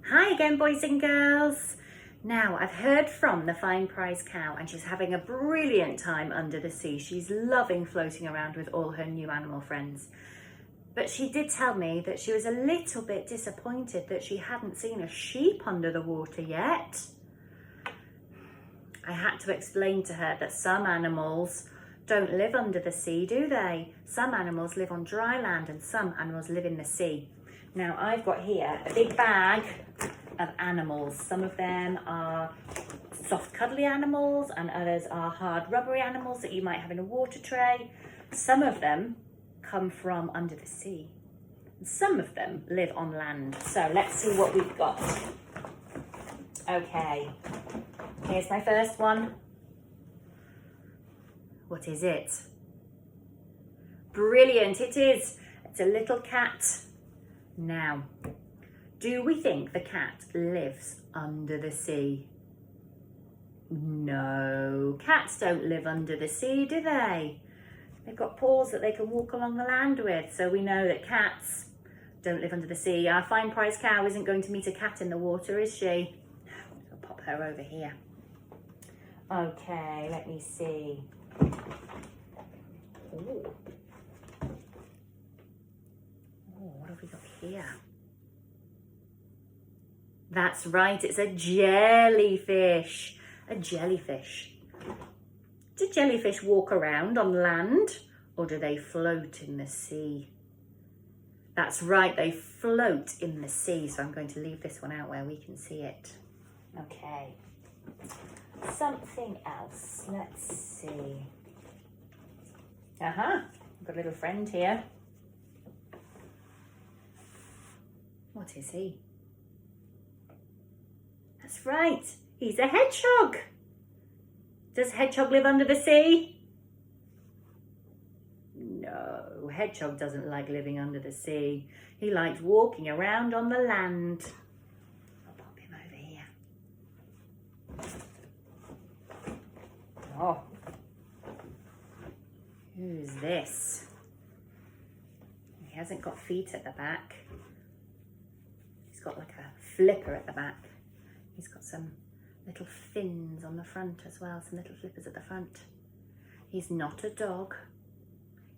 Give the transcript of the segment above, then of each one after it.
Hi again, boys and girls. Now, I've heard from the fine prize cow and she's having a brilliant time under the sea. She's loving floating around with all her new animal friends. But she did tell me that she was a little bit disappointed that she hadn't seen a sheep under the water yet. I had to explain to her that some animals don't live under the sea, do they? Some animals live on dry land and some animals live in the sea. Now, I've got here a big bag of animals. Some of them are soft cuddly animals and others are hard rubbery animals that you might have in a water tray. Some of them come from under the sea. Some of them live on land. So let's see what we've got. Okay, here's my first one. What is it? Brilliant, it is. It's a little cat. Now, do we think the cat lives under the sea? No, cats don't live under the sea, do they? They've got paws that they can walk along the land with, so we know that cats don't live under the sea. Our fine prize cow isn't going to meet a cat in the water, is she? I'll pop her over here. Okay, let me see. Ooh. Oh, what have we got here? That's right, it's a jellyfish. A jellyfish. Do jellyfish walk around on land or do they float in the sea? That's right, they float in the sea. So I'm going to leave this one out where we can see it. Okay. Something else. Let's see. I've got a little friend here. What is he? That's right, he's a hedgehog. Does hedgehog live under the sea? No, hedgehog doesn't like living under the sea. He likes walking around on the land. I'll pop him over here. Oh, who's this? He hasn't got feet at the back. He's got like a flipper at the back. He's got some little fins on the front as well, some little flippers at the front. He's not a dog.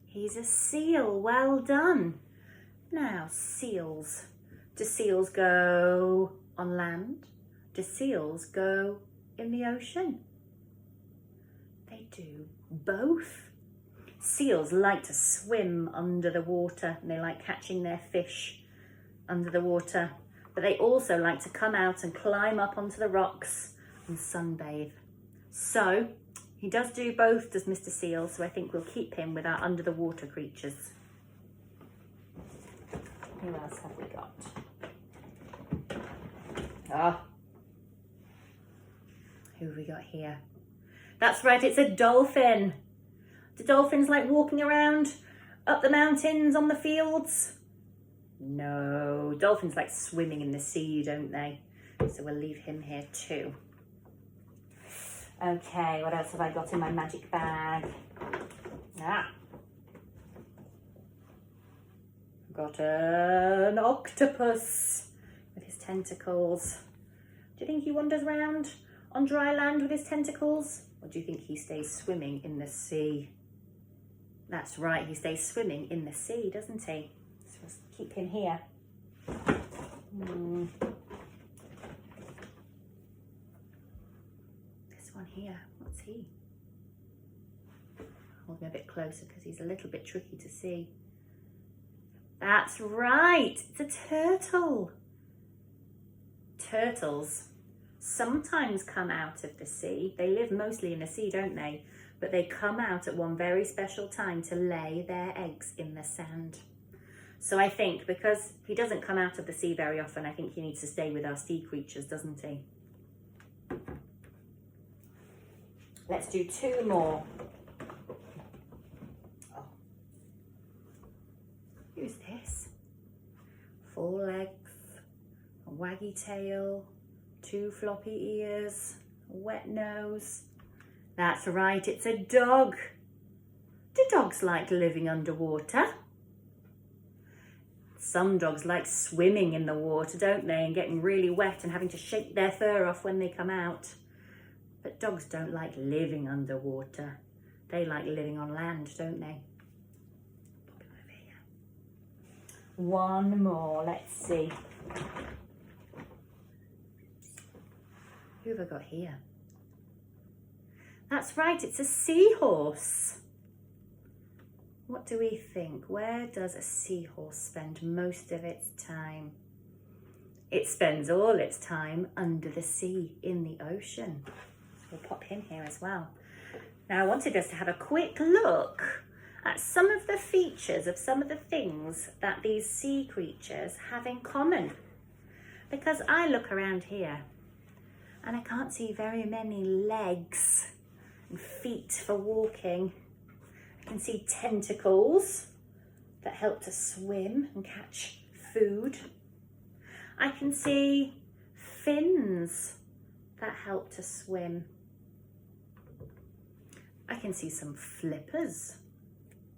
He's a seal. Well done. Now, seals. Do seals go on land? Do seals go in the ocean? They do both. Seals like to swim under the water and they like catching their fish under the water. But they also like to come out and climb up onto the rocks and sunbathe. So he does do both, does Mr. Seal, so I think we'll keep him with our under the water creatures. Who else have we got? Who have we got here? That's right, it's a dolphin. Do dolphins like walking around up the mountains on the fields? No, dolphins like swimming in the sea, don't they? So we'll leave him here too. Okay, what else have I got in my magic bag? Got an octopus with his tentacles. Do you think he wanders around on dry land with his tentacles? Or do you think he stays swimming in the sea? That's right, he stays swimming in the sea, doesn't he? So let's keep him here. This one here, what's he? Hold him a bit closer because he's a little bit tricky to see. That's right, it's a turtle. Turtles sometimes come out of the sea. They live mostly in the sea, don't they? But they come out at one very special time to lay their eggs in the sand. So I think because he doesn't come out of the sea very often, I think he needs to stay with our sea creatures, doesn't he? Let's do two more. Oh. Who's this? 4 legs, a waggy tail, 2 floppy ears, a wet nose. That's right, it's a dog. Do dogs like living underwater? Some dogs like swimming in the water, don't they, and getting really wet and having to shake their fur off when they come out. But dogs don't like living underwater. They like living on land, don't they? Pop him over here. One more, let's see. Who have I got here? That's right, it's a seahorse. What do we think? Where does a seahorse spend most of its time? It spends all its time under the sea, in the ocean. We'll pop him here as well. Now I wanted us to have a quick look at some of the features of some of the things that these sea creatures have in common. Because I look around here and I can't see very many legs and feet for walking. I can see tentacles that help to swim and catch food. I can see fins that help to swim. I can see some flippers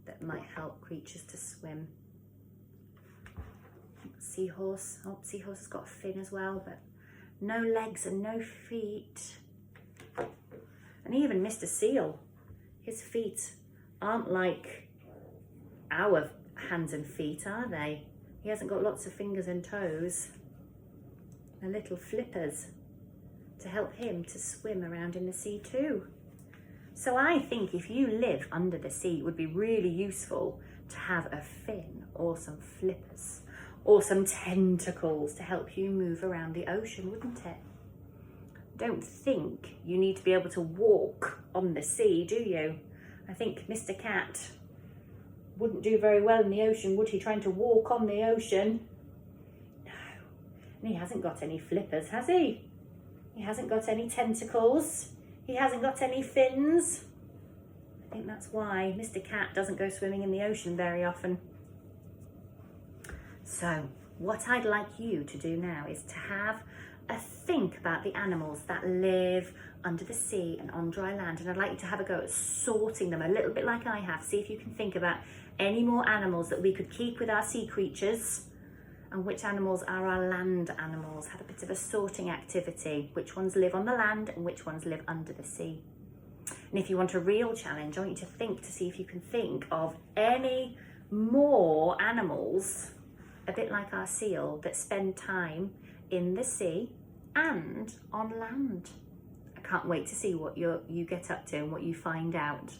that might help creatures to swim. Seahorse, oh, seahorse has got a fin as well, but no legs and no feet. And even Mr. Seal, his feet aren't like our hands and feet, are they? He hasn't got lots of fingers and toes. They're little flippers to help him to swim around in the sea too. So I think if you live under the sea, it would be really useful to have a fin or some flippers or some tentacles to help you move around the ocean, wouldn't it? Don't think you need to be able to walk on the sea, do you? I think Mr. Cat wouldn't do very well in the ocean, would he, trying to walk on the ocean? No. And he hasn't got any flippers, has he? He hasn't got any tentacles. He hasn't got any fins. I think that's why Mr. Cat doesn't go swimming in the ocean very often. So what I'd like you to do now is to have a think about the animals that live under the sea and on dry land, and I'd like you to have a go at sorting them a little bit like I have. See if you can think about any more animals that we could keep with our sea creatures and which animals are our land animals. Have a bit of a sorting activity. Which ones live on the land and which ones live under the sea. And if you want a real challenge, I want you to think to see if you can think of any more animals, a bit like our seal, that spend time in the sea and on land. I can't wait to see what you get up to and what you find out.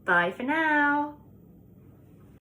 Bye for now.